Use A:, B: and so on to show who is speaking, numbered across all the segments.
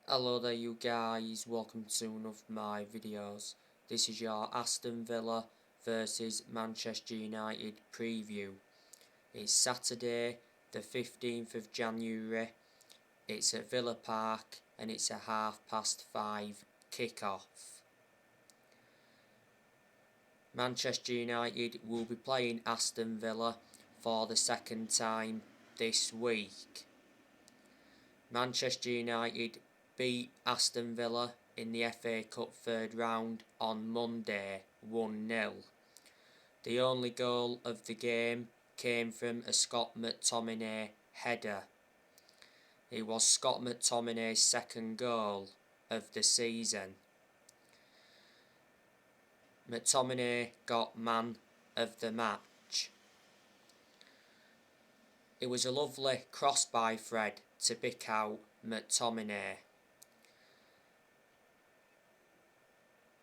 A: Hello there you guys, welcome to one of my videos. This is your Aston Villa versus Manchester United preview. It's Saturday the 15th of January, it's at Villa Park and it's a 5:30 kick-off. Manchester United will be playing Aston Villa for the second time this week. Manchester United beat Aston Villa in the FA Cup third round on Monday 1-0. The only goal of the game came from a Scott Mctominay header. It was Scott McTominay's second goal of the season. McTominay got man of the match. It was a lovely cross by Fred to pick out McTominay.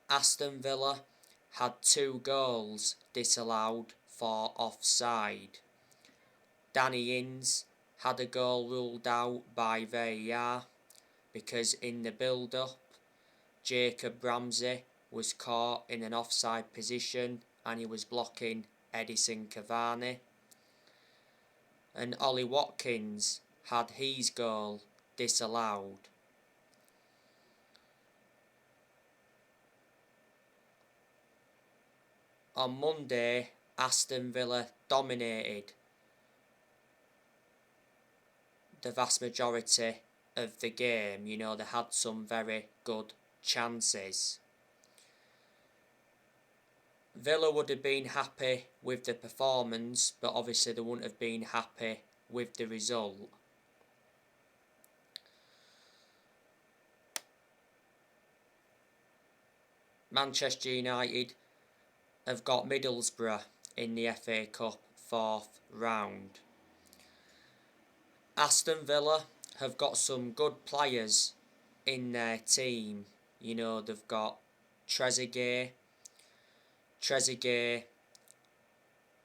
A: Aston Villa had 2 goals disallowed for offside. Danny Ings had a goal ruled out by VAR because in the build-up Jacob Ramsey was caught in an offside position and he was blocking Edison Cavani. And Ollie Watkins had his goal disallowed. On Monday, Aston Villa dominated the vast majority of the game. You know, they had some very good chances. Villa would have been happy with the performance, but obviously they wouldn't have been happy with the result. Manchester United have got Middlesbrough in the FA Cup 4th round. Aston Villa have got some good players in their team. You know, they've got Trezeguet. Trezeguet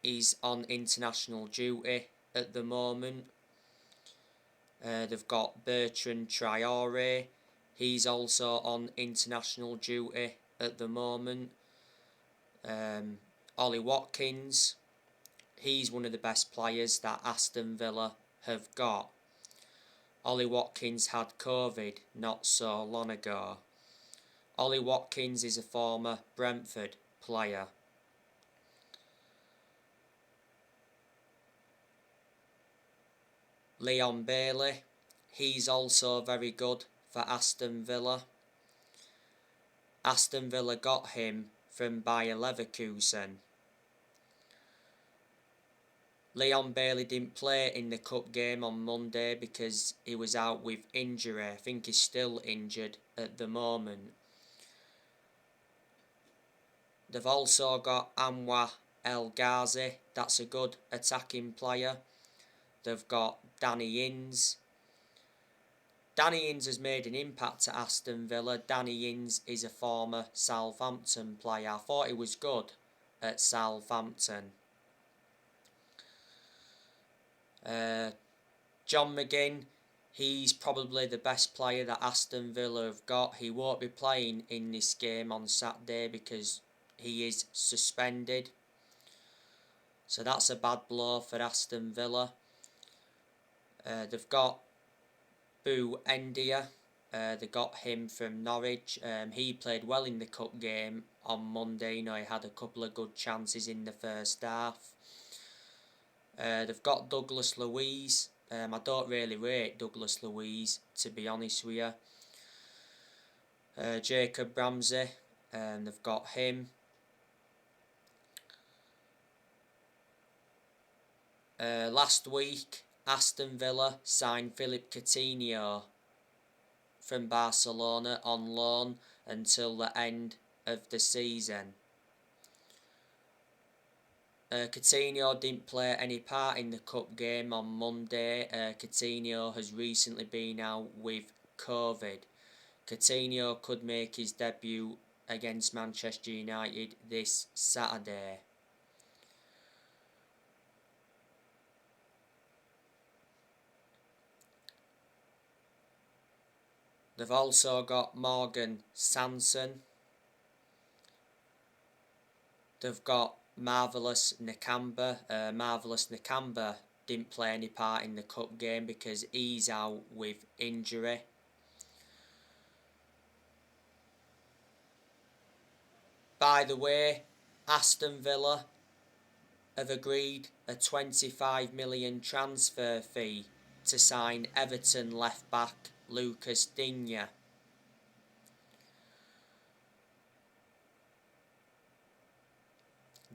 A: is on international duty at the moment. They've got Bertrand Traore. He's also on international duty at the moment. Ollie Watkins, he's one of the best players that Aston Villa have got. Ollie Watkins had COVID not so long ago. Ollie Watkins is a former Brentford player. Leon Bailey, he's also very good for Aston Villa. Aston Villa got him from Bayer Leverkusen. Leon Bailey didn't play in the cup game on Monday because he was out with injury. I think he's still injured at the moment. They've also got Anwar El Ghazi, that's a good attacking player. They've got Danny Ings. Danny Ings has made an impact at Aston Villa. Danny Ings is a former Southampton player. I thought he was good at Southampton. John McGinn, he's probably the best player that Aston Villa have got. He won't be playing in this game on Saturday because he is suspended. So that's a bad blow for Aston Villa. They've got Boo Endia. They got him from Norwich. He played well in the cup game on Monday. You know, he had a couple of good chances in the first half. They've got Douglas Luiz. I don't really rate Douglas Luiz, to be honest with you. Jacob Ramsey. They've got him. Last week, Aston Villa signed Philippe Coutinho from Barcelona on loan until the end of the season. Coutinho didn't play any part in the cup game on Monday. Coutinho has recently been out with COVID. Coutinho could make his debut against Manchester United this Saturday. They've also got Morgan Sanson. They've got Marvelous Nakamba. Marvelous Nakamba didn't play any part in the cup game because he's out with injury. By the way, Aston Villa have agreed a 25 million transfer fee to sign Everton left back Lucas Digne.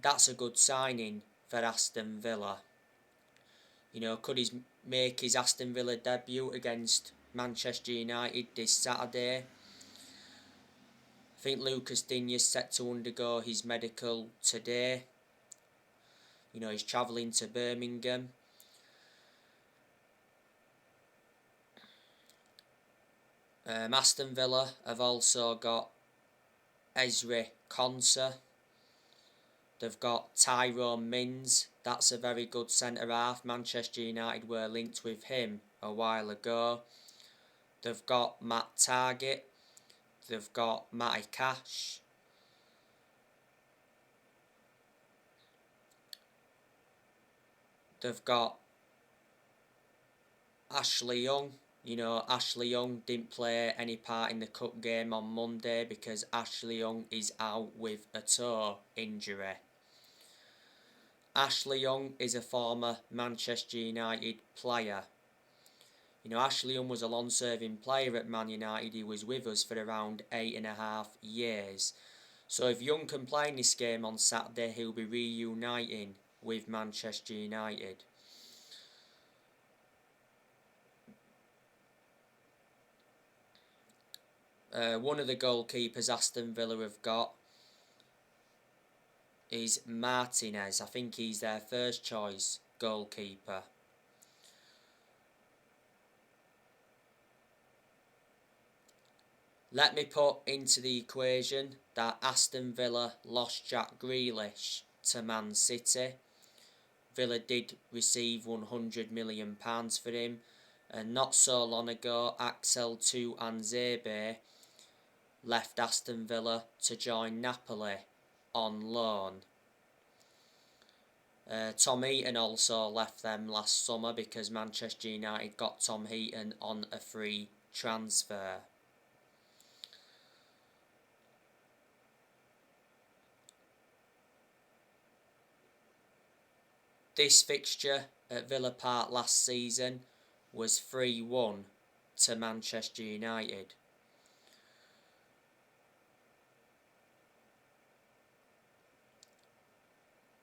A: That's a good signing for Aston Villa. You know, could he make his Aston Villa debut against Manchester United this Saturday? I think Lucas Digne is set to undergo his medical today. You know, he's travelling to Birmingham. Aston Villa have also got Ezri Konsa. They've got Tyrone Mings. That's a very good centre-half. Manchester United were linked with him a while ago. They've got Matt Targett. They've got Matty Cash. They've got Ashley Young. You know, Ashley Young didn't play any part in the cup game on Monday because Ashley Young is out with a toe injury. Ashley Young is a former Manchester United player. You know, Ashley Young was a long-serving player at Man United. He was with us for around 8.5 years. So if Young can play in this game on Saturday, he'll be reuniting with Manchester United. One of the goalkeepers Aston Villa have got is Martinez. I think he's their first choice goalkeeper. Let me put into the equation that Aston Villa lost Jack Grealish to Man City. Villa did receive £100 million for him, and not so long ago Axel Tuanzebe left Aston Villa to join Napoli on loan. Tom Heaton also left them last summer because Manchester United got Tom Heaton on a free transfer. This fixture at Villa Park last season was 3-1 to Manchester United.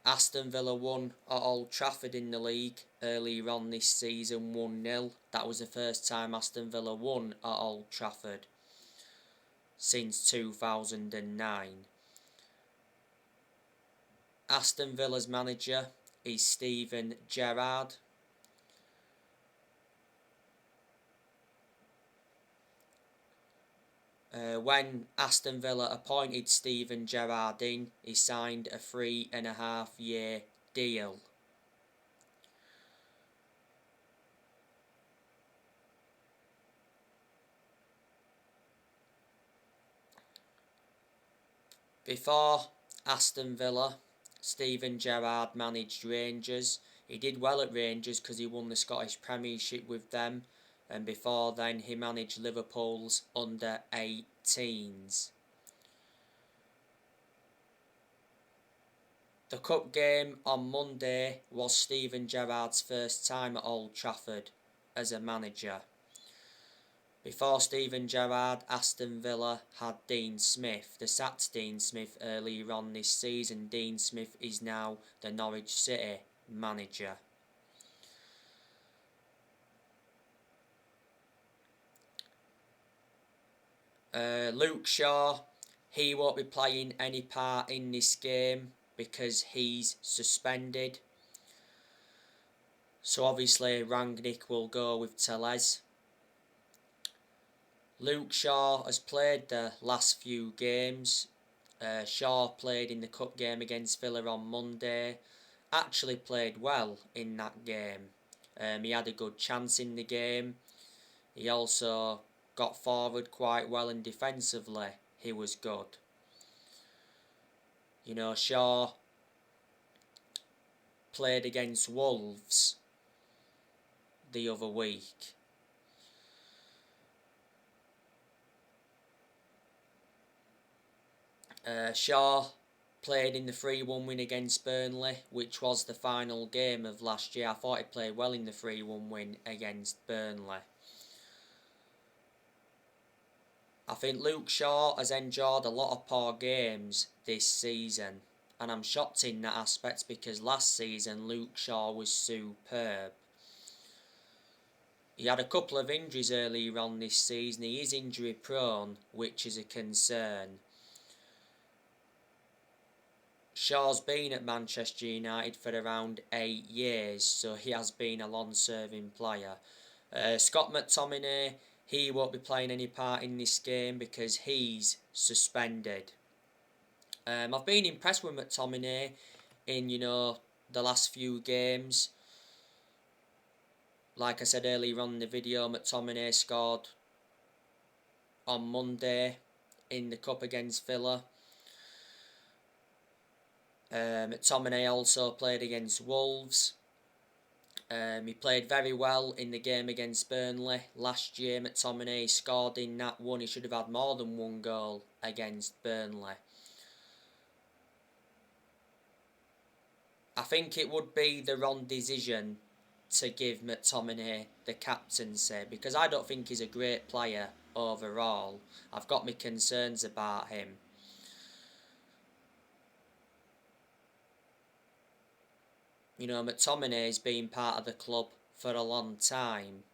A: Aston Villa won at Old Trafford in the league earlier on this season, 1-0. That was the first time Aston Villa won at Old Trafford since 2009. Aston Villa's manager is Steven Gerrard. When Aston Villa appointed Steven Gerrard in, he signed a 3.5-year deal. Before Aston Villa, Steven Gerrard managed Rangers. He did well at Rangers because he won the Scottish Premiership with them, and before then he managed Liverpool's under-18s. The cup game on Monday was Steven Gerrard's first time at Old Trafford as a manager. Before Steven Gerrard, Aston Villa had Dean Smith. They sacked Dean Smith earlier on this season. Dean Smith is now the Norwich City manager. Luke Shaw, he won't be playing any part in this game because he's suspended. So obviously Rangnick will go with Tellez. Luke Shaw has played the last few games. Shaw played in the cup game against Villa on Monday. Actually played well in that game. He had a good chance in the game. He also got forward quite well, and defensively he was good. You know, Shaw played against Wolves the other week. Shaw played in the 3-1 win against Burnley, which was the final game of last year. I thought he played well in the 3-1 win against Burnley. I think Luke Shaw has endured a lot of poor games this season, and I'm shocked in that aspect because last season Luke Shaw was superb. He had a couple of injuries earlier on this season. He is injury prone, which is a concern. Shaw's been at Manchester United for around 8 years, so he has been a long-serving player. Scott McTominay, he won't be playing any part in this game because he's suspended. I've been impressed with McTominay in, the last few games. Like I said earlier on in the video, McTominay scored on Monday in the cup against Villa. McTominay also played against Wolves. He played very well in the game against Burnley last year. McTominay scored in that one. He should have had more than one goal against Burnley. I think it would be the wrong decision to give McTominay the captaincy because I don't think he's a great player overall. I've got my concerns about him. You know, McTominay's been part of the club for a long time.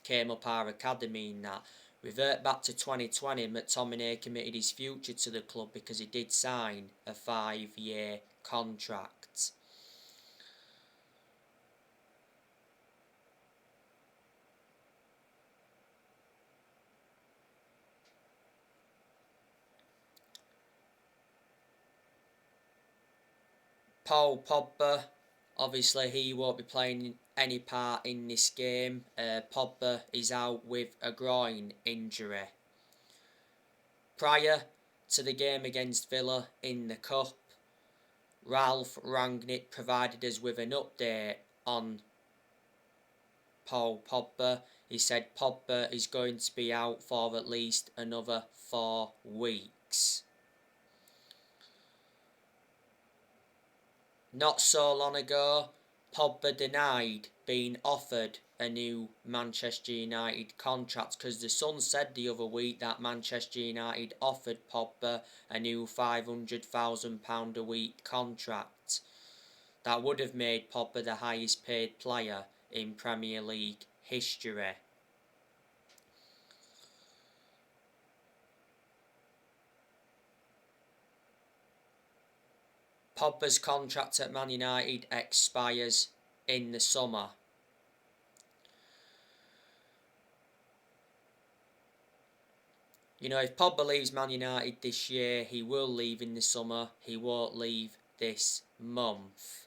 A: Came up our academy in that. Revert back to 2020, McTominay committed his future to the club because he did sign a 5-year contract. Paul Pogba, obviously he won't be playing any part in this game. Pogba is out with a groin injury. Prior to the game against Villa in the Cup, Ralph Rangnick provided us with an update on Paul Pogba. He said Pogba is going to be out for at least another 4 weeks. Not so long ago, Pogba denied being offered a new Manchester United contract because the Sun said the other week that Manchester United offered Pogba a new £500,000 a week contract. That would have made Pogba the highest paid player in Premier League history. Pogba's contract at Man United expires in the summer. You know, if Pogba leaves Man United this year, he will leave in the summer. He won't leave this month.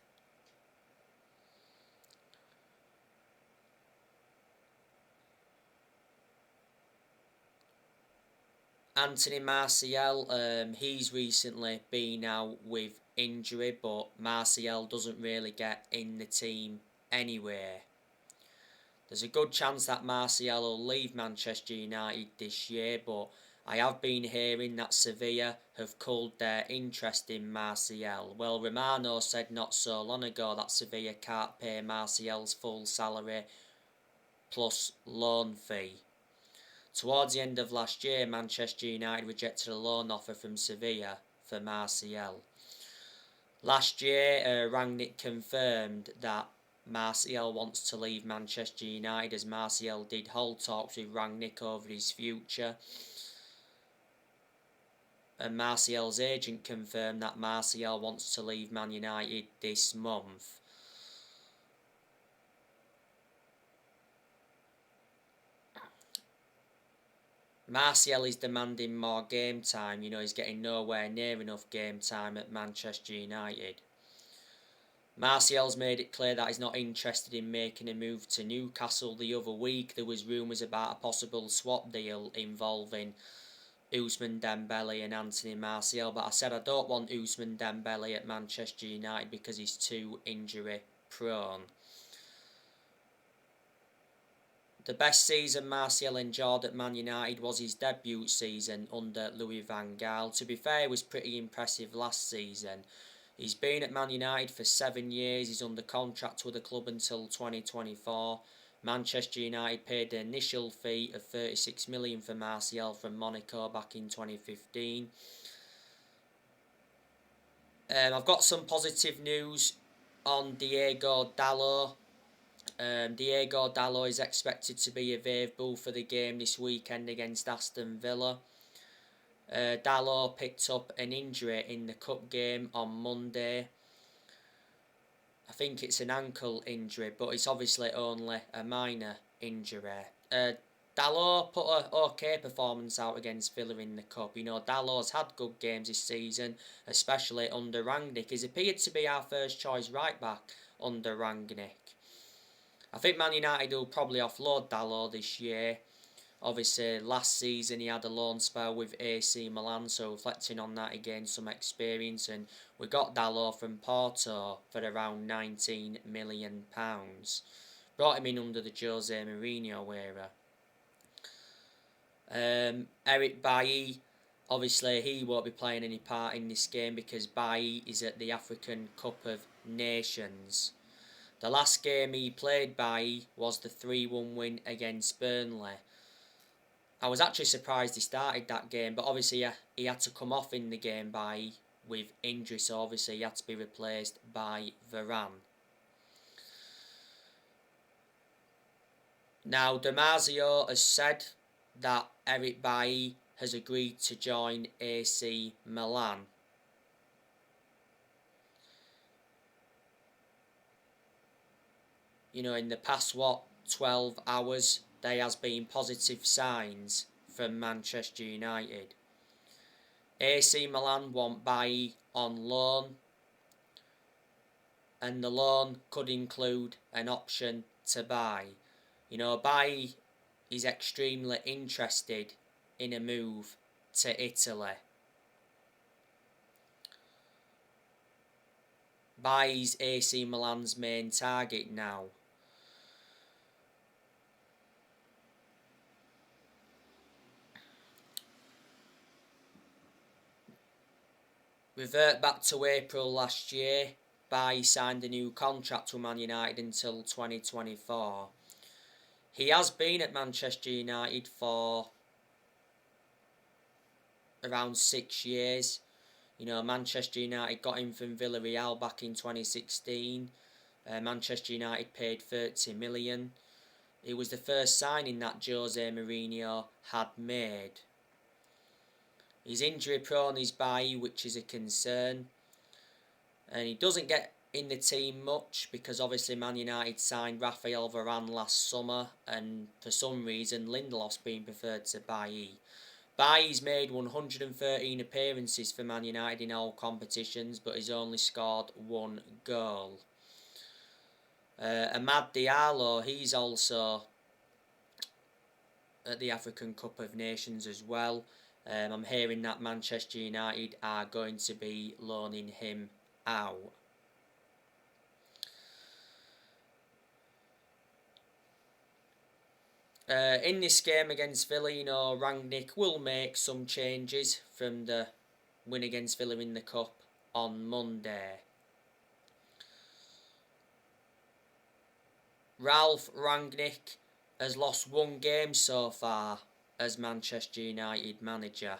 A: Anthony Martial, he's recently been out with injury, but Martial doesn't really get in the team anyway. There's a good chance that Martial will leave Manchester United this year, but I have been hearing that Sevilla have culled their interest in Martial. Well, Romano said not so long ago that Sevilla can't pay Martial's full salary plus loan fee. Towards the end of last year, Manchester United rejected a loan offer from Sevilla for Martial. Last year, Rangnick confirmed that Martial wants to leave Manchester United as Martial did hold talks with Rangnick over his future. And Martial's agent confirmed that Martial wants to leave Man United this month. Martial is demanding more game time. You know, he's getting nowhere near enough game time at Manchester United. Martial's made it clear that he's not interested in making a move to Newcastle. The other week there was rumours about a possible swap deal involving Ousmane Dembele and Anthony Martial, but I said I don't want Ousmane Dembele at Manchester United because he's too injury prone. The best season Martial enjoyed at Man United was his debut season under Louis van Gaal. To be fair, he was pretty impressive last season. He's been at Man United for 7 years. He's under contract with the club until 2024. Manchester United paid the initial fee of 36 million for Martial from Monaco back in 2015. I've got some positive news on Diego Dalot. Diego Dalot is expected to be available for the game this weekend against Aston Villa. Dalot picked up an injury in the cup game on Monday. I think it's an ankle injury, but it's obviously only a minor injury. Dalot put an okay performance out against Villa in the cup. You know, Dalot's had good games this season, especially under Rangnick. He's appeared to be our first choice right back under Rangnick. I think Man United will probably offload Dalot this year. Obviously, last season he had a loan spell with AC Milan, so reflecting on that, he gained some experience, and we got Dalot from Porto for around £19 million. Brought him in under the Jose Mourinho era. Eric Bailly, obviously he won't be playing any part in this game because Bailly is at the African Cup of Nations. The last game he played, Bailly, was the 3-1 win against Burnley. I was actually surprised he started that game, but obviously he had to come off in the game with injury, so obviously he had to be replaced by Varane. Now, Damasio has said that Eric Bailly has agreed to join AC Milan. You know, in the past, 12 hours, there has been positive signs from Manchester United. AC Milan want Bailly on loan, and the loan could include an option to buy. You know, Bailly is extremely interested in a move to Italy. Bailly's AC Milan's main target now. Revert back to April last year, Bailly signed a new contract with Man United until 2024. He has been at Manchester United for around 6 years. You know, Manchester United got him from Villarreal back in 2016. Manchester United paid 30 million. It was the first signing that Jose Mourinho had made. He's injury prone, he's Bailly, which is a concern. And he doesn't get in the team much because obviously Man United signed Raphael Varane last summer, and for some reason Lindelof's been preferred to Bailly. Bailly's made 113 appearances for Man United in all competitions, but he's only scored 1 goal. Amad Diallo, he's also at the African Cup of Nations as well. I'm hearing that Manchester United are going to be loaning him out. In this game against Villa, you know, Rangnick will make some changes from the win against Villa in the Cup on Monday. Ralph Rangnick has lost 1 game so far as Manchester United manager.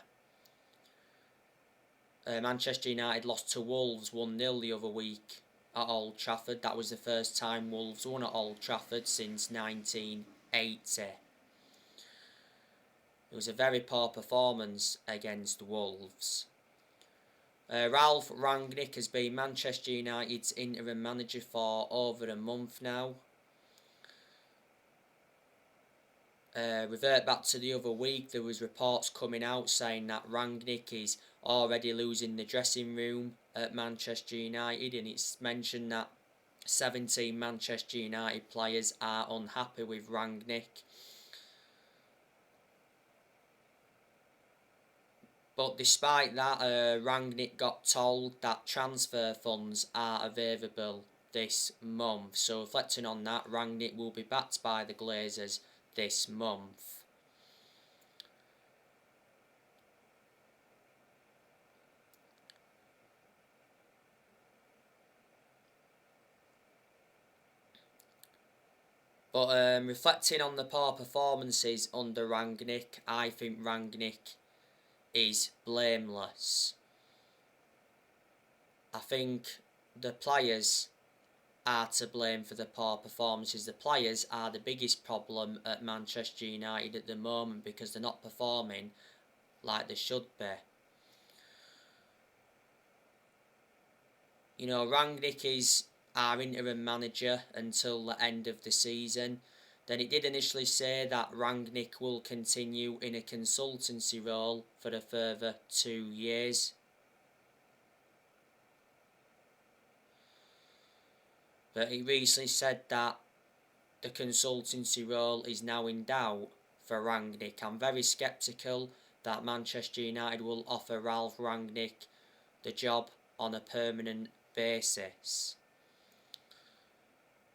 A: Manchester United lost to Wolves 1-0 the other week at Old Trafford. That was the first time Wolves won at Old Trafford since 1980. It was a very poor performance against Wolves. Ralph Rangnick has been Manchester United's interim manager for over a month now. Revert back to the other week, there was reports coming out saying that Rangnick is already losing the dressing room at Manchester United, and it's mentioned that 17 Manchester United players are unhappy with Rangnick. But despite that, Rangnick got told that transfer funds are available this month. So reflecting on that, Rangnick will be backed by the Glazers this month. But reflecting on the poor performances under Rangnick, I think Rangnick is blameless. I think the players are to blame for the poor performances. The players are the biggest problem at Manchester United at the moment because they're not performing like they should be. You know, Rangnick is our interim manager until the end of the season. Then it did initially say that Rangnick will continue in a consultancy role for a further 2 years. But he recently said that the consultancy role is now in doubt for Rangnick. I'm very sceptical that Manchester United will offer Ralph Rangnick the job on a permanent basis.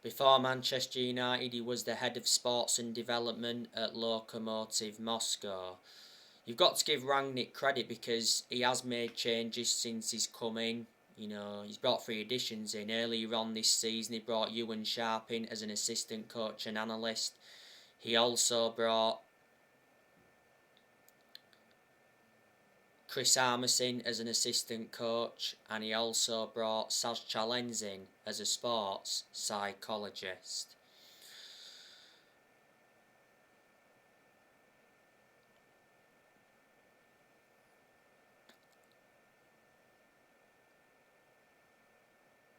A: Before Manchester United, he was the head of sports and development at Lokomotiv Moscow. You've got to give Rangnick credit because he has made changes since he's come in. You know, he's brought 3 additions in. Earlier on this season, he brought Ewan Sharp in as an assistant coach and analyst. He also brought Chris Armisen as an assistant coach, and he also brought Saz Chalens in as a sports psychologist.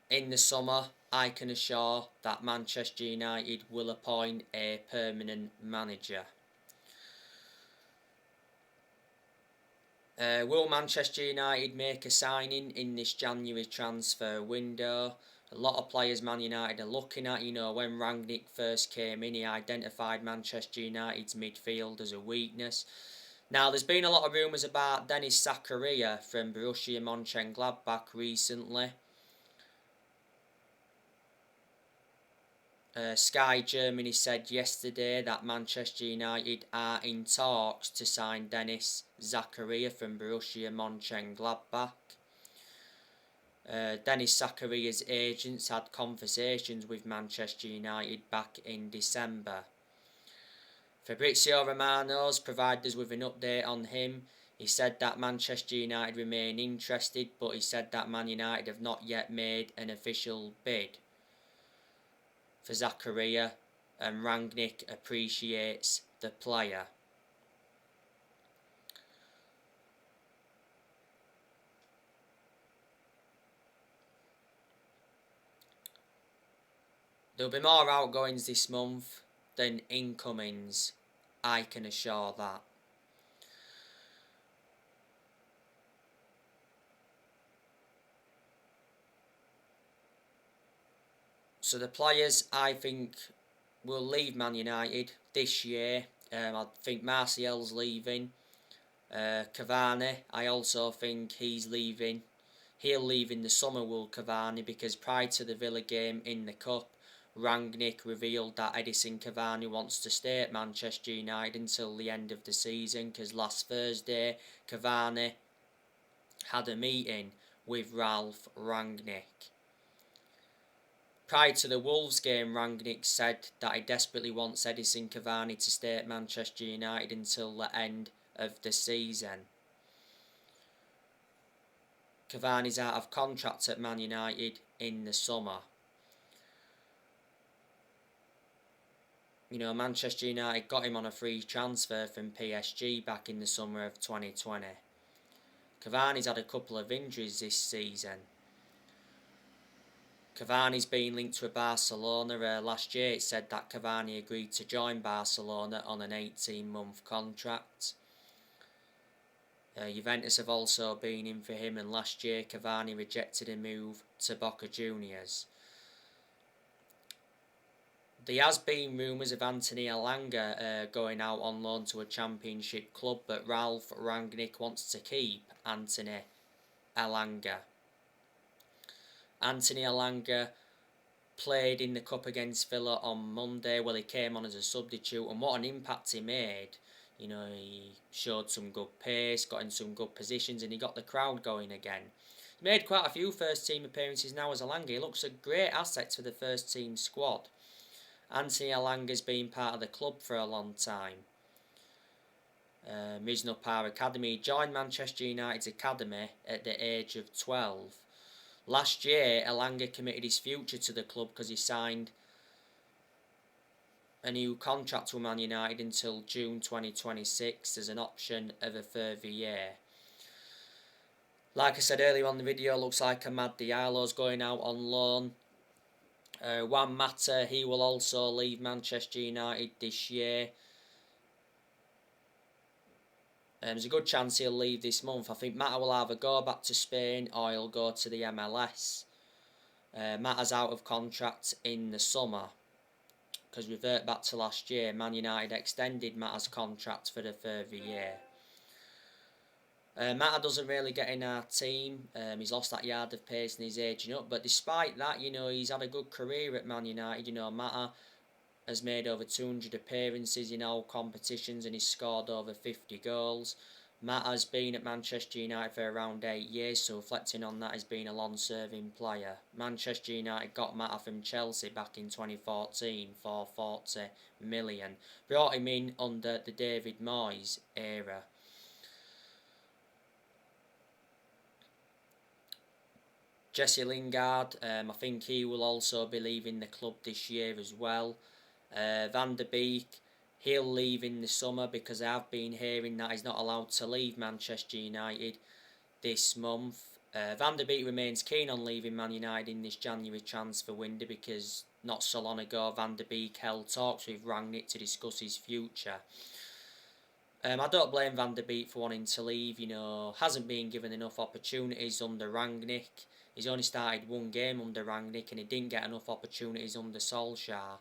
A: In the summer, I can assure that Manchester United will appoint a permanent manager. Will Manchester United make a signing in this January transfer window? A lot of players Man United are looking at. You know, when Rangnick first came in, he identified Manchester United's midfield as a weakness. Now, there's been a lot of rumours about Denis Zakaria from Borussia Mönchengladbach recently. Sky Germany said yesterday that Manchester United are in talks to sign Denis Zakaria from Borussia Mönchengladbach. Denis Zakaria's agents had conversations with Manchester United back in December. Fabrizio Romano's provided us with an update on him. He said that Manchester United remain interested, but he said that Man United have not yet made an official bid for Zakaria, and Rangnick appreciates the player. There'll be more outgoings this month than incomings, I can assure that. So the players, I think, will leave Man United this year. I think Martial's leaving. Cavani, I also think he's leaving. He'll leave in the summer, will Cavani, because prior to the Villa game in the Cup, Rangnick revealed that Edison Cavani wants to stay at Manchester United until the end of the season, because last Thursday Cavani had a meeting with Ralph Rangnick. Prior to the Wolves game, Rangnick said that he desperately wants Edison Cavani to stay at Manchester United until the end of the season. Cavani's out of contract at Man United in the summer. You know, Manchester United got him on a free transfer from PSG back in the summer of 2020. Cavani's had a couple of injuries this season. Cavani's been linked to Barcelona. Last year it said that Cavani agreed to join Barcelona on an 18-month contract. Juventus have also been in for him, and last year Cavani rejected a move to Boca Juniors. There has been rumours of Anthony Alanga going out on loan to a Championship club, but Ralph Rangnick wants to keep Anthony Alanga. Anthony Alanga played in the Cup against Villa on Monday. Well, he came on as a substitute, and what an impact he made. You know, he showed some good pace, got in some good positions, and he got the crowd going again. He made quite a few first team appearances now as Alanga. He looks a great asset for the first team squad. Anthony Alanga's been part of the club for a long time. Original Power Academy. He joined Manchester United's academy at the age of 12. Last year, Alanga committed his future to the club because he signed a new contract with Man United until June 2026. There's an option of a further year. Like I said earlier on the video, looks like Amad Diallo's going out on loan. Juan Mata, he will also leave Manchester United this year. There's a good chance he'll leave this month. I think Mata will either go back to Spain or he'll go to the MLS. Mata's out of contract in the summer. Because revert back to last year, Man United extended Mata's contract for the further year. Mata doesn't really get in our team. He's lost that yard of pace and he's aging up. But despite that, you know, he's had a good career at Man United. You know, Mata has made over 200 appearances in all competitions and he's scored over 50 goals. Mata's been at Manchester United for around 8 years, so reflecting on that, he's been a long-serving player. Manchester United got Mata from Chelsea back in 2014 for 40 million. Brought him in under the David Moyes era. Jesse Lingard, I think he will also be leaving the club this year as well. Van der Beek, he'll leave in the summer because I've been hearing that he's not allowed to leave Manchester United this month. Van der Beek remains keen on leaving Man United in this January transfer window because not so long ago Van der Beek held talks with Rangnick to discuss his future. I don't blame Van der Beek for wanting to leave. You know, hasn't been given enough opportunities under Rangnick. He's only started one game under Rangnick and he didn't get enough opportunities under Solskjaer.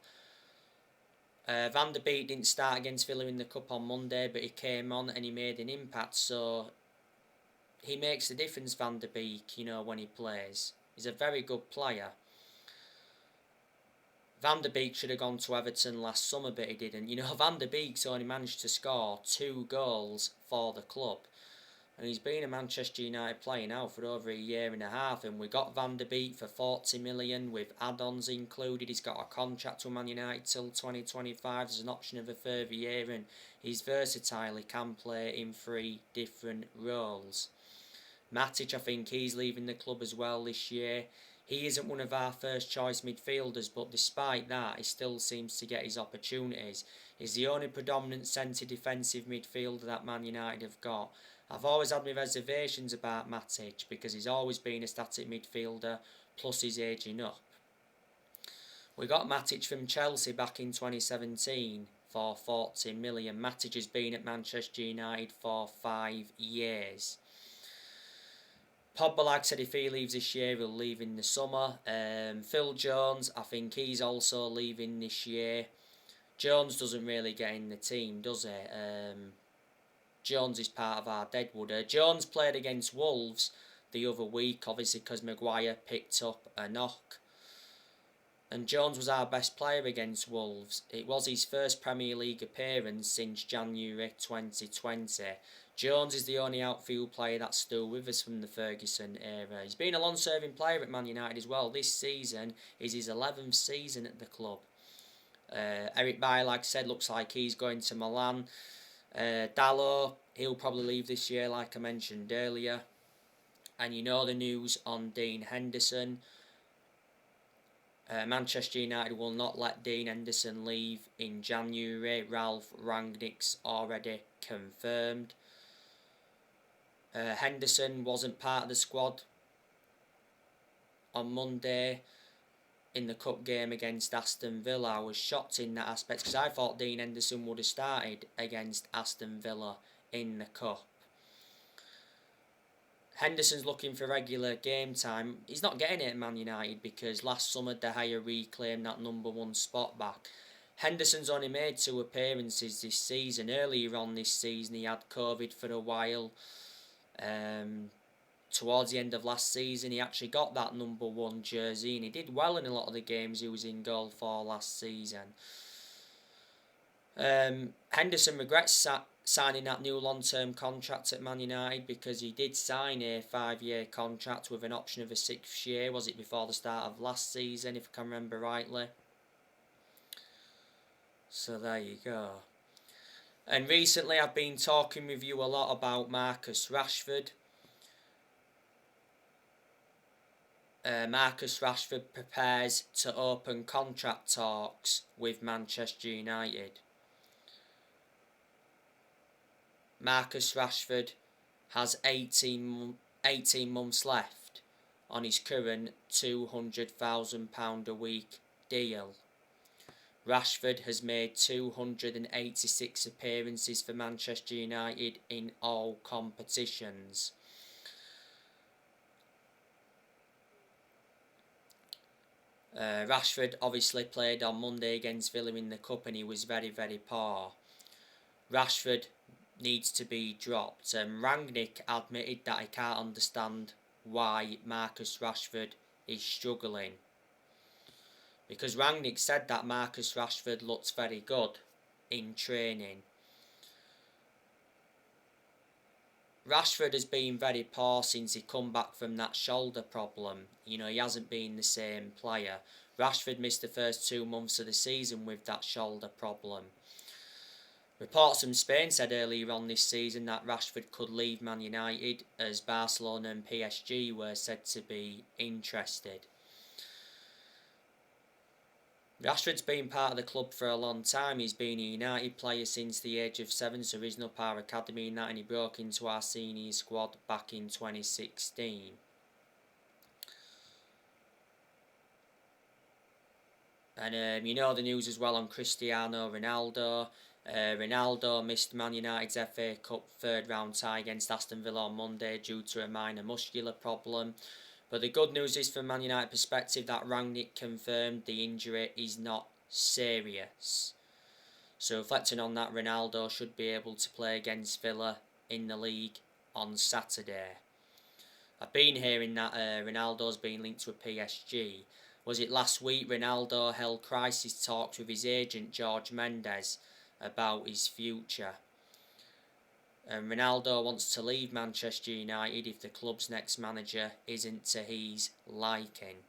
A: Van der Beek didn't start against Villa in the Cup on Monday, but he came on and he made an impact, so he makes the difference, Van der Beek, you know, when he plays. He's a very good player. Van der Beek should have gone to Everton last summer, but he didn't. You know, Van der Beek's only managed to score 2 goals for the club. And he's been a Manchester United player now for over a year and a half. And we got Van der Beek for 40 million with add-ons included. He's got a contract with Man United till 2025. There's an option of a further year. And he's versatile. He can play in 3 different roles. Matic, I think he's leaving the club as well this year. He isn't one of our first choice midfielders, but despite that, he still seems to get his opportunities. He's the only predominant centre defensive midfielder that Man United have got. I've always had my reservations about Matic because he's always been a static midfielder, plus he's aging up. We got Matic from Chelsea back in 2017 for 40 million. Matic has been at Manchester United for 5 years. Pogba, like I said, if he leaves this year, he'll leave in the summer. Phil Jones, I think he's also leaving this year. Jones doesn't really get in the team, does he? Jones is part of our deadwood. Jones played against Wolves the other week, obviously because Maguire picked up a knock. And Jones was our best player against Wolves. It was his first Premier League appearance since January 2020. Jones is the only outfield player that's still with us from the Ferguson era. He's been a long-serving player at Man United as well. This season is his 11th season at the club. Eric Bailly, like I said, looks like he's going to Milan. Dalot, he'll probably leave this year like I mentioned earlier. And you know the news on Dean Henderson. Manchester United will not let Dean Henderson leave in January. Ralph Rangnick's already confirmed. Henderson wasn't part of the squad on Monday in the cup game against Aston Villa. I was shocked in that aspect because I thought Dean Henderson would have started against Aston Villa in the cup. Henderson's looking for regular game time. He's not getting it at Man United because last summer De Gea reclaimed that #1 spot back. Henderson's only made 2 appearances this season. Earlier on this season he had COVID for a while. Towards the end of last season he actually got that #1 jersey and he did well in a lot of the games he was in goal for last season. Henderson regrets signing that new long-term contract at Man United because he did sign a 5-year contract with an option of a 6th year. Was it before the start of last season, if I can remember rightly? So there you go. And recently I've been talking with you a lot about Marcus Rashford. Marcus Rashford prepares to open contract talks with Manchester United. Marcus Rashford has 18 months left on his current £200,000 a week deal. Rashford has made 286 appearances for Manchester United in all competitions. Rashford obviously played on Monday against Villa in the Cup and he was very, very poor. Rashford needs to be dropped. Rangnick admitted that he can't understand why Marcus Rashford is struggling. Because Rangnick said that Marcus Rashford looks very good in training. Rashford has been very poor since he come back from that shoulder problem. You know, he hasn't been the same player. Rashford missed the first 2 months of the season with that shoulder problem. Reports from Spain said earlier on this season that Rashford could leave Man United as Barcelona and PSG were said to be interested. Rashford's been part of the club for a long time. He's been a United player since the age of 7, so he's up our academy and that, and he broke into our senior squad back in 2016. And you know the news as well on Cristiano Ronaldo. Ronaldo missed Man United's FA Cup 3rd round tie against Aston Villa on Monday due to a minor muscular problem. But the good news is from Man United perspective that Rangnick confirmed the injury is not serious. So reflecting on that, Ronaldo should be able to play against Villa in the league on Saturday. I've been hearing that Ronaldo's been linked to a PSG. Was it last week Ronaldo held crisis talks with his agent Jorge Mendes about his future? Ronaldo wants to leave Manchester United if the club's next manager isn't to his liking.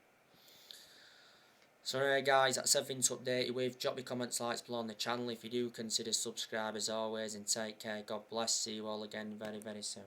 A: So anyway guys, that's everything to update you with. Drop your comments, likes below on the channel if you do consider subscribe as always, and take care. God bless. See you all again very, very soon.